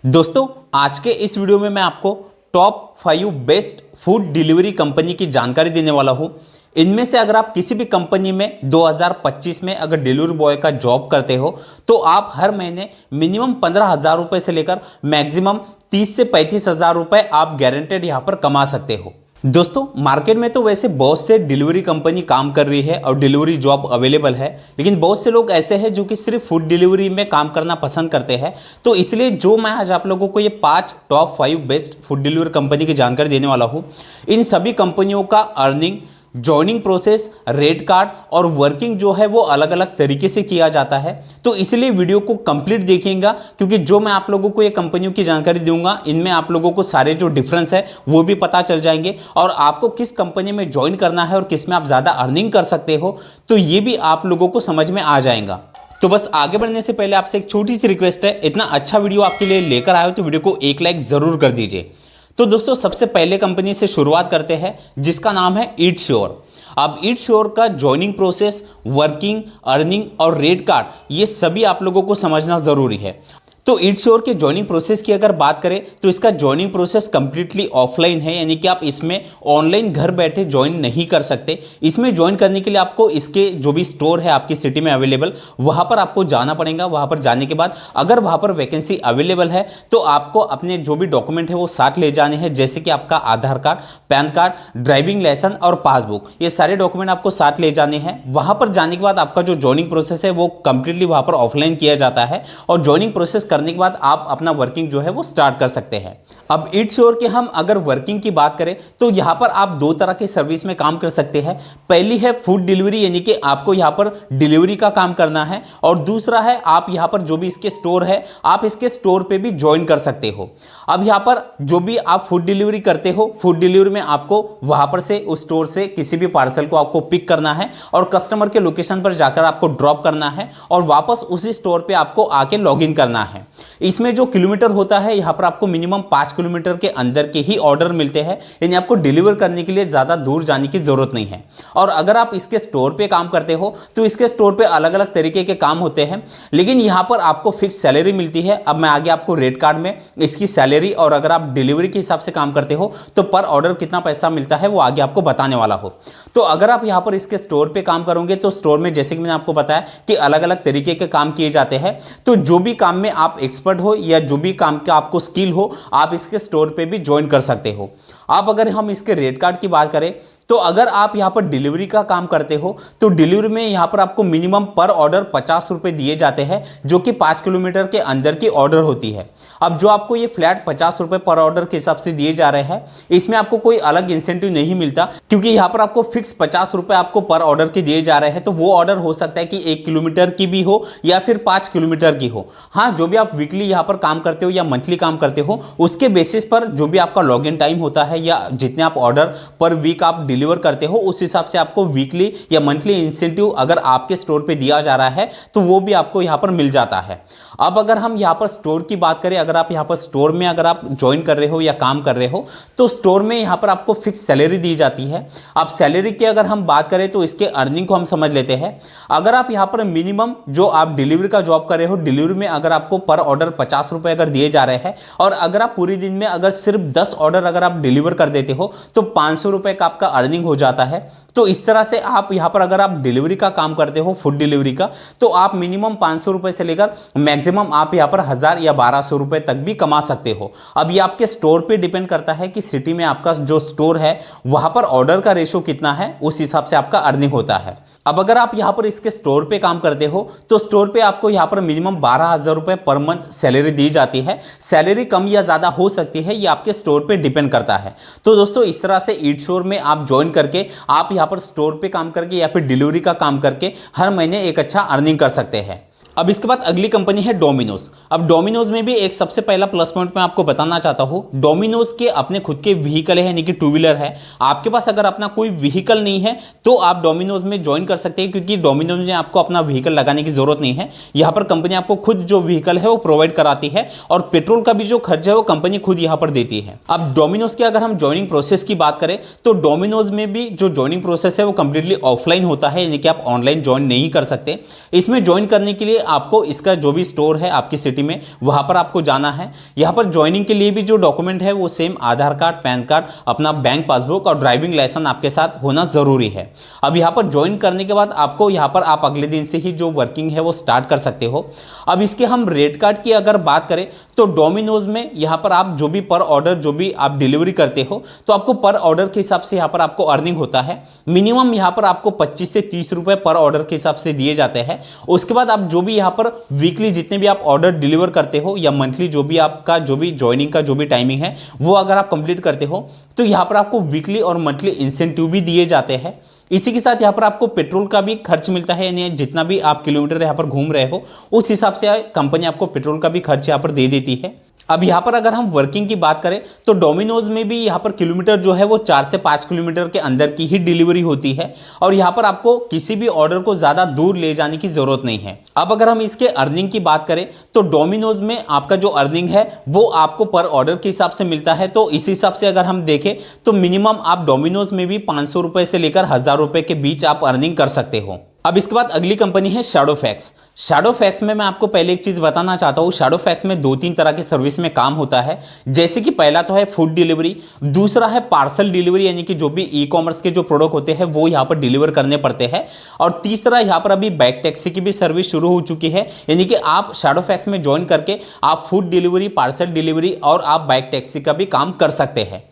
दोस्तों आज के इस वीडियो में मैं आपको top 5 best food delivery company की जानकारी देने वाला हूं। इनमें से अगर आप किसी भी कंपनी में 2025 में अगर डिलीवरी बॉय का जॉब करते हो तो आप हर महीने मिनिमम 15,000 रुपये से लेकर मैक्सिमम 30 से 35,000 रुपये आप गारंटेड यहां पर कमा सकते हो। दोस्तों मार्केट में तो वैसे बहुत से डिलीवरी कंपनी काम कर रही है और डिलीवरी जॉब अवेलेबल है, लेकिन बहुत से लोग ऐसे हैं जो कि सिर्फ फूड डिलीवरी में काम करना पसंद करते हैं। तो इसलिए जो मैं आज आप लोगों को ये 5 top 5 best food delivery company की जानकारी देने वाला हूँ। इन सभी कंपनियों का earning, joining process, rate card और वर्किंग जो है वो अलग अलग तरीके से किया जाता है। तो इसलिए वीडियो को कंप्लीट देखिएगा, क्योंकि जो मैं आप लोगों को ये कंपनियों की जानकारी दूंगा इनमें आप लोगों को सारे जो डिफरेंस है वो भी पता चल जाएंगे और आपको किस कंपनी में ज्वाइन करना है और किस में आप ज़्यादा अर्निंग कर सकते हो तो ये भी आप लोगों को समझ में आ जाएगा। तो बस आगे बढ़ने से पहले आपसे एक छोटी सी रिक्वेस्ट है, इतना अच्छा वीडियो आपके लिए लेकर आए हो तो वीडियो को एक लाइक ज़रूर कर दीजिए। तो दोस्तों सबसे पहले कंपनी से शुरुआत करते हैं जिसका नाम है ईट श्योर। अब ईट श्योर का ज्वाइनिंग प्रोसेस, वर्किंग, अर्निंग और रेट कार्ड ये सभी आप लोगों को समझना ज़रूरी है। तो ईट श्योर के ज्वाइनिंग प्रोसेस की अगर बात करें तो इसका ज्वाइनिंग प्रोसेस कंप्लीटली ऑफलाइन है, यानी कि आप इसमें ऑनलाइन घर बैठे ज्वाइन नहीं कर सकते। इसमें ज्वाइन करने के लिए आपको इसके जो भी स्टोर है आपकी सिटी में अवेलेबल वहाँ पर आपको जाना पड़ेगा। वहाँ पर जाने के बाद अगर वहाँ पर वैकेंसी अवेलेबल है तो आपको अपने जो भी डॉक्यूमेंट है वो साथ ले जाने हैं, जैसे कि आपका Aadhaar card, PAN card, driving licence और पासबुक। ये सारे डॉक्यूमेंट आपको साथ ले जाने हैं। वहाँ पर जाने के बाद आपका जो ज्वाइनिंग प्रोसेस है वो कंप्लीटली वहाँ पर ऑफलाइन किया जाता है और ज्वाइनिंग प्रोसेस करने के बाद आप अपना वर्किंग जो है वो स्टार्ट कर सकते हैं। अब ईट श्योर के हम अगर वर्किंग की बात करें तो यहां पर आप दो तरह की सर्विस में काम कर सकते हैं। पहली है फूड डिलीवरी, यानी कि आपको यहां पर डिलीवरी का काम करना है, और दूसरा है आप यहां पर जो भी इसके स्टोर है आप इसके स्टोर पे भी ज्वाइन कर सकते हो। अब यहां पर जो भी आप फूड डिलीवरी करते हो, फूड डिलीवरी में आपको वहां पर से उस स्टोर से किसी भी पार्सल को आपको पिक करना है और कस्टमर के लोकेशन पर जाकर आपको ड्रॉप करना है और वापस उसी स्टोर पे आपको आके लॉग इन करना है। इसमें जो किलोमीटर होता है यहाँ पर आपको मिनिमम 5 किलोमीटर के अंदर के ही ऑर्डर मिलते हैं, यानी आपको डिलीवर करने के लिए ज़्यादा दूर जाने की ज़रूरत नहीं है। और अगर आप इसके स्टोर पे काम करते हो तो इसके स्टोर पे अलग अलग तरीके के काम होते हैं, लेकिन यहाँ पर आपको फिक्स सैलरी मिलती है। अब मैं आगे आपको रेट कार्ड में इसकी सैलरी और अगर आप डिलीवरी के हिसाब से काम करते हो तो पर ऑर्डर कितना पैसा मिलता है वो आगे आपको बताने वाला हो। तो अगर आप यहाँ पर इसके स्टोर पर काम करोगे तो स्टोर में जैसे कि मैंने आपको बताया कि अलग अलग तरीके के काम किए जाते हैं। तो जो भी काम में आप एक्सपर्ट हो या जो भी काम का आपको स्किल हो आप इसके स्टोर पे भी ज्वाइन कर सकते हो। आप अगर हम इसके रेट कार्ड की बात करें तो अगर आप यहां पर डिलीवरी का काम करते हो तो डिलीवरी में यहां पर आपको मिनिमम पर ऑर्डर 50 रुपये दिए जाते हैं, जो कि 5 किलोमीटर के अंदर की ऑर्डर होती है। अब जो आपको ये फ्लैट 50 रुपये पर ऑर्डर के हिसाब से दिए जा रहे हैं, इसमें आपको कोई अलग इंसेंटिव नहीं मिलता, क्योंकि यहाँ पर आपको फिक्स 50 रुपये आपको पर ऑर्डर के दिए जा रहे हैं। तो वो ऑर्डर हो सकता है कि 1 किलोमीटर की भी हो या फिर 5 किलोमीटर की हो। हाँ, जो भी आप वीकली यहाँ पर काम करते हो या मंथली काम करते हो उसके बेसिस पर जो भी आपका लॉग इन टाइम होता है या जितने आप ऑर्डर पर वीक आप डिलीवर करते हो उस हिसाब से आपको वीकली या मंथली इंसेंटिव अगर आपके स्टोर पे दिया जा रहा है तो वो भी आपको यहां पर मिल जाता है। अब अगर हम यहां पर स्टोर की बात करें, अगर आप यहां पर स्टोर में अगर आप ज्वाइन कर रहे हो या काम कर रहे हो तो स्टोर में यहां पर आपको फिक्स सैलरी दी जाती है। अब सैलरी की अगर हम बात करें तो इसके अर्निंग को हम समझ लेते हैं। अगर आप यहां पर मिनिमम जो आप डिलीवरी का जॉब कर रहे हो, डिलीवरी में अगर आपको पर ऑर्डर 50 रुपए अगर दिए जा रहे हैं और अगर आप पूरे दिन में अगर सिर्फ 10 ऑर्डर अगर आप डिलीवर कर देते हो तो 500 रुपए का आपका अर्निंग हो जाता है। तो इस तरह से आप यहां पर अगर आप डिलीवरी का काम करते हो, फूड डिलीवरी का, तो आप मिनिमम 500 रुपए से लेकर मैक्सिमम आप यहां पर 1000 या 1200 रुपए तक भी कमा सकते हो। अब ये आपके स्टोर पे डिपेंड करता है कि सिटी में आपका जो स्टोर है वहां पर ऑर्डर का रेशो कितना है, उस हिसाब से आपका अर्निंग होता है। अब अगर आप यहां पर इसके स्टोर पे काम करते हो तो स्टोर पे आपको यहां पर मिनिमम 12,000 रुपए पर मंथ सैलरी दी जाती है। सैलरी कम या ज्यादा हो सकती है, ये आपके स्टोर पे डिपेंड करता है। तो दोस्तों इस तरह से ईट श्योर में आप ज्वाइन करके आप यहां पर स्टोर पे काम करके या फिर डिलीवरी का काम करके हर महीने एक अच्छा अर्निंग कर सकते हैं। अब इसके बाद अगली कंपनी है डोमिनोज। अब डोमिनोज में भी एक सबसे पहला प्लस पॉइंट मैं आपको बताना चाहता हूं, डोमिनोज के अपने खुद के व्हीकल है, यानी कि टू व्हीलर है। आपके पास अगर अपना कोई व्हीकल नहीं है तो आप डोमिनोज में ज्वाइन कर सकते हैं, क्योंकि डोमिनोज में आपको अपना व्हीकल लगाने की जरूरत नहीं है। यहाँ पर कंपनी आपको खुद जो व्हीकल है वो प्रोवाइड कराती है और पेट्रोल का भी जो खर्च है वो कंपनी खुद यहाँ पर देती है। अब डोमिनोज की अगर हम ज्वाइनिंग प्रोसेस की बात करें तो डोमिनोज में भी जो ज्वाइनिंग प्रोसेस है वो कंप्लीटली ऑफलाइन होता है, यानी कि आप ऑनलाइन ज्वाइन नहीं कर सकते। इसमें ज्वाइन करने के लिए आपको इसका जो भी स्टोर है आपकी सिटी में वहां पर आपको जाना है। यहाँ पर ज्वाइनिंग के लिए भी जो डॉक्यूमेंट है वो सेम आधार कार्ड, पैन कार्ड, अपना बैंक पासबुक और ड्राइविंग लाइसेंस आपके साथ होना जरूरी है। अब यहाँ पर ज्वाइन करने के बाद आपको यहाँ पर आप अगले दिन से ही जो वर्किंग है वो स्टार्ट कर सकते हो। अब इसके हम रेट कार्ड की अगर बात करें तो डोमिनोज में यहाँ पर आप जो भी पर ऑर्डर जो भी आप डिलीवरी करते हो तो आपको पर ऑर्डर के हिसाब से यहाँ पर आपको अर्निंग होता है। मिनिमम यहाँ पर आपको 25 से 30 रुपए पर ऑर्डर के हिसाब से दिए जाते हैं। उसके बाद आप जो भी यहाँ पर वीकली जितने भी आप ऑर्डर डिलीवर करते हो या मंथली जो भी आपका जो भी ज्वाइनिंग का जो भी टाइमिंग है वो अगर आप कंप्लीट करते हो तो यहाँ पर आपको वीकली और मंथली इंसेंटिव भी दिए जाते हैं। इसी के साथ यहाँ पर आपको पेट्रोल का भी खर्च मिलता है, यानी जितना भी आप किलोमीटर यहाँ पर घूम रहे हो उस हिसाब से कंपनी आपको पेट्रोल का भी खर्च यहाँ पर दे देती है। अब यहाँ पर अगर हम वर्किंग की बात करें तो डोमिनोज में भी यहाँ पर किलोमीटर जो है वो 4 से 5 किलोमीटर के अंदर की ही डिलीवरी होती है और यहाँ पर आपको किसी भी ऑर्डर को ज़्यादा दूर ले जाने की ज़रूरत नहीं है। अब अगर हम इसके अर्निंग की बात करें तो डोमिनोज में आपका जो अर्निंग है वो आपको पर ऑर्डर के हिसाब से मिलता है। तो इस हिसाब से अगर हम देखें तो मिनिमम आप डोमिनोज में भी 500 रुपये से लेकर 1000 रुपये के बीच आप अर्निंग कर सकते हो। अब इसके बाद अगली कंपनी है शैडोफैक्स। शैडोफैक्स में मैं आपको पहले एक चीज़ बताना चाहता हूँ। शैडोफैक्स में 2-3 तरह की सर्विस में काम होता है, जैसे कि पहला तो है फूड डिलीवरी, दूसरा है पार्सल डिलीवरी, यानी कि जो भी ई कॉमर्स के जो प्रोडक्ट होते हैं वो यहाँ पर डिलीवर करने पड़ते हैं, और तीसरा यहाँ पर अभी बाइक टैक्सी की भी सर्विस शुरू हो चुकी है, यानी कि आप शैडोफैक्स में ज्वाइन करके आप फूड डिलीवरी, पार्सल डिलीवरी और आप बाइक टैक्सी का भी काम कर सकते हैं।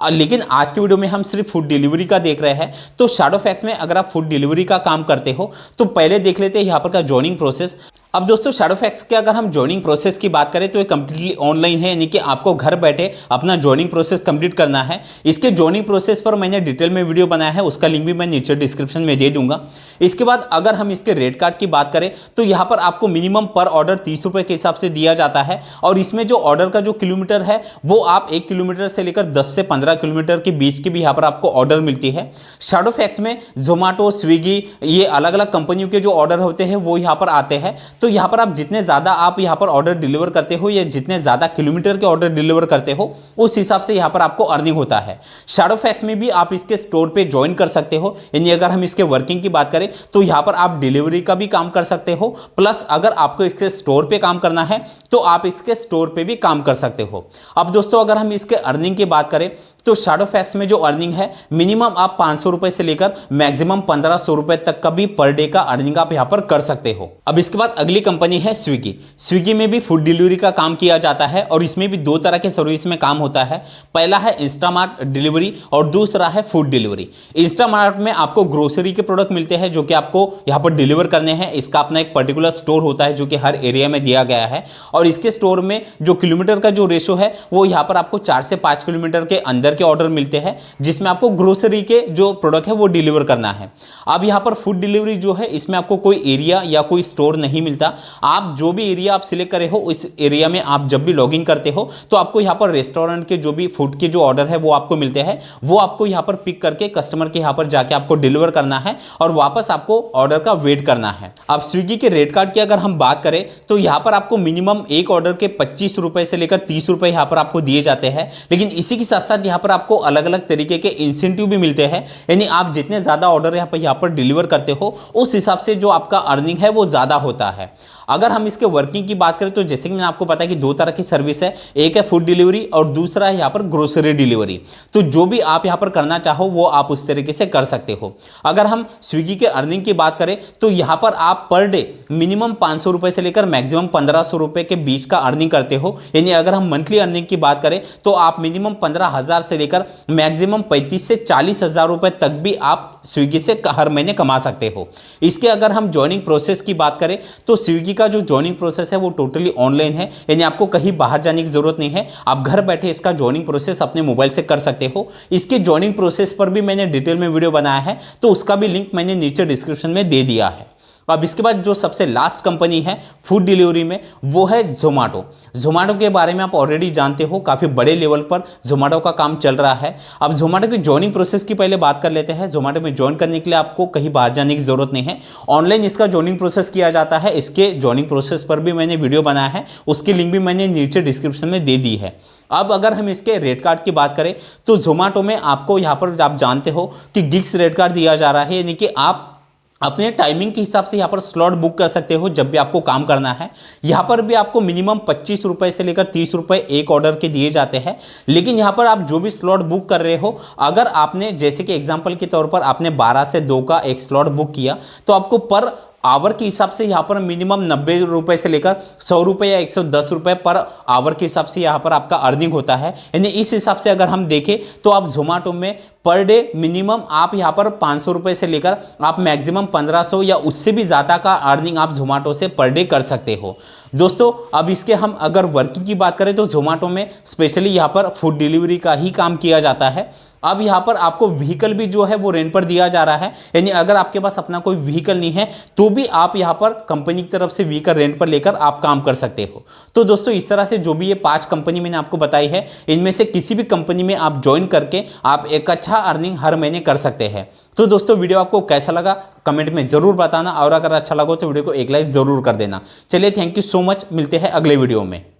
लेकिन आज की वीडियो में हम सिर्फ फूड डिलीवरी का देख रहे हैं। तो शैडोफैक्स में अगर आप फूड डिलीवरी का काम करते हो तो पहले देख लेते हैं यहाँ पर का ज्वाइनिंग प्रोसेस। अब दोस्तों शैडोफैक्स के अगर हम ज्वाइनिंग प्रोसेस की बात करें तो ये कंप्लीटली ऑनलाइन है, यानी कि आपको घर बैठे अपना ज्वाइनिंग प्रोसेस कंप्लीट करना है। इसके ज्वाइनिंग प्रोसेस पर मैंने डिटेल में वीडियो बनाया है, उसका लिंक भी मैं नीचे डिस्क्रिप्शन में दे दूंगा। इसके बाद अगर हम इसके रेट कार्ड की बात करें तो यहाँ पर आपको मिनिमम पर ऑर्डर 30 रुपये के हिसाब से दिया जाता है, और इसमें जो ऑर्डर का जो किलोमीटर है वो आप 1 किलोमीटर से लेकर 10 से 15 किलोमीटर के बीच की भी यहाँ पर आपको ऑर्डर मिलती है। शैडोफैक्स में जोमेटो, स्विगी, ये अलग अलग कंपनियों के जो ऑर्डर होते हैं वो यहाँ पर आते हैं। तो यहाँ पर आप जितने ज़्यादा आप यहाँ पर ऑर्डर डिलीवर करते हो या जितने ज़्यादा किलोमीटर के ऑर्डर डिलीवर करते हो उस हिसाब से यहाँ पर आपको अर्निंग होता है। शैडोफैक्स में भी आप इसके स्टोर पे ज्वाइन कर सकते हो, यानी अगर हम इसके वर्किंग की बात करें तो यहाँ पर आप डिलीवरी का भी काम कर सकते हो, प्लस अगर आपको इसके स्टोर पे काम करना है तो आप इसके स्टोर पे भी काम कर सकते हो। अब दोस्तों अगर हम इसके अर्निंग की बात करें तो शैडोफैक्स में जो अर्निंग है मिनिमम आप 500 रुपए से लेकर मैक्सिमम 1500 रुपए तक का भी पर डे का अर्निंग आप यहां पर कर सकते हो। अब इसके बाद अगली कंपनी है स्विगी। स्विगी में भी फूड डिलीवरी का काम किया जाता है और इसमें भी 2 तरह के सर्विस में काम होता है। पहला है इंस्टामार्ट डिलीवरी और दूसरा है फूड डिलीवरी। इंस्टामार्ट में आपको ग्रोसरी के प्रोडक्ट मिलते हैं जो कि आपको यहाँ पर डिलीवर करने हैं। इसका अपना एक पर्टिकुलर स्टोर होता है जो कि हर एरिया में दिया गया है, और इसके स्टोर में जो किलोमीटर का जो रेशो है वो यहाँ पर आपको 4 से 5 किलोमीटर के अंदर के ऑर्डर मिलते हैं जिसमें आपको ग्रोसरी के जो प्रोडक्ट है वो डिलीवर करना है। अब यहाँ पर फूड डिलीवरी जो है इसमें आपको कोई एरिया या कोई स्टोर नहीं मिलता। आप जो भी एरिया आप सिलेक्ट करे हो उस एरिया में आप जब भी लॉगिन करते हो तो आपको यहाँ पर रेस्टोरेंट के जो भी फूड के जो ऑर्डर है वो आपको मिलते हैं, वो आपको यहाँ पर पिक करके कस्टमर के यहाँ पर जाके आपको डिलीवर करना है और वापस आपको ऑर्डर का वेट करना है। अब स्विगी के रेट कार्ड की अगर हम बात करें तो यहाँ पर आपको मिनिमम एक ऑर्डर के 25 रुपए से लेकर 30 रुपए यहाँ पर आपको दिए जाते हैं, लेकिन इसी के साथ साथ यहाँ पर आपको अलग अलग तरीके के इंसेंटिव भी मिलते हैं, यानी आप जितने ज्यादा ऑर्डर यहाँ पर डिलीवर करते हो उस हिसाब से जो आपका अर्निंग है वो ज्यादा होता है। अगर हम इसके वर्किंग की बात करें तो जैसे कि मैंने आपको बताया कि 2 तरह की सर्विस है, एक है फूड डिलीवरी और दूसरा है यहाँ पर ग्रोसरी डिलीवरी। तो जो भी आप यहाँ पर करना चाहो वो आप उस तरीके से कर सकते हो। अगर हम स्विगी के अर्निंग की बात करें तो यहाँ पर आप पर डे मिनिमम 500 रुपए से लेकर मैक्सिमम 1500 रुपए के बीच का अर्निंग करते हो, यानी अगर हम मंथली अर्निंग की बात करें तो आप मिनिमम 15,000 से लेकर मैक्सिमम 35 से 40,000 रुपए तक भी आप स्विगी से हर महीने कमा सकते हो। इसके अगर हम ज्वाइनिंग प्रोसेस की बात करें तो स्विगी का जो ज्वाइनिंग प्रोसेस है वो टोटली ऑनलाइन है, यानी आपको कहीं बाहर जाने की जरूरत नहीं है। आप घर बैठे इसका ज्वाइनिंग प्रोसेस अपने मोबाइल से कर सकते हो। इसके ज्वाइनिंग प्रोसेस पर भी मैंने डिटेल में वीडियो बनाया है, तो उसका भी लिंक मैंने नीचे डिस्क्रिप्शन में दे दिया है। अब इसके बाद जो सबसे लास्ट कंपनी है फूड डिलीवरी में वो है जोमेटो। जोमेटो के बारे में आप ऑलरेडी जानते हो, काफ़ी बड़े लेवल पर जोमेटो का काम चल रहा है। अब जोमेटो की ज्वाइनिंग प्रोसेस की पहले बात कर लेते हैं। जोमेटो में ज्वाइन करने के लिए आपको कहीं बाहर जाने की जरूरत नहीं है, ऑनलाइन इसका ज्वाइनिंग प्रोसेस किया जाता है। इसके ज्वाइनिंग प्रोसेस पर भी मैंने वीडियो बनाया है, उसकी लिंक भी मैंने नीचे डिस्क्रिप्शन में दे दी है। अब अगर हम इसके रेट कार्ड की बात करें तो जोमेटो में आपको यहाँ पर आप जानते हो कि गिग्स रेट कार्ड दिया जा रहा है, यानी कि आप अपने टाइमिंग के हिसाब से यहाँ पर स्लॉट बुक कर सकते हो जब भी आपको काम करना है। यहाँ पर भी आपको मिनिमम 25 रुपये से लेकर 30 रुपये एक ऑर्डर के दिए जाते हैं। लेकिन यहाँ पर आप जो भी स्लॉट बुक कर रहे हो, अगर आपने जैसे कि एग्जांपल के तौर पर आपने 12 से 2 का एक स्लॉट बुक किया, तो आपको पर आवर के हिसाब से यहाँ पर मिनिमम 90 रुपये से लेकर 100 रुपये या 110 रुपये पर आवर के हिसाब से यहाँ पर आपका अर्निंग होता है। यानी इस हिसाब से अगर हम देखें तो आप जोमेटो में पर डे मिनिमम आप यहाँ पर 500 रुपये से लेकर आप मैक्सिमम 1500 या उससे भी ज़्यादा का अर्निंग आप जोमेटो से पर डे कर सकते हो। दोस्तों अब इसके हम अगर वर्किंग की बात करें तो जोमेटो में स्पेशली यहाँ पर फूड डिलीवरी का ही काम किया जाता है। अब यहाँ पर आपको व्हीकल भी जो है वो रेंट पर दिया जा रहा है, यानी अगर आपके पास अपना कोई व्हीकल नहीं है तो भी आप यहाँ पर कंपनी की तरफ से व्हीकल रेंट पर लेकर आप काम कर सकते हो। तो दोस्तों इस तरह से जो भी ये 5 कंपनी मैंने आपको बताई है, इनमें से किसी भी कंपनी में आप ज्वाइन करके आप एक अच्छा अर्निंग हर महीने कर सकते हैं। तो दोस्तों वीडियो आपको कैसा लगा कमेंट में जरूर बताना, और अगर अच्छा लगा तो वीडियो को एक लाइक जरूर कर देना। चलिए थैंक यू सो मच, मिलते हैं अगले वीडियो में।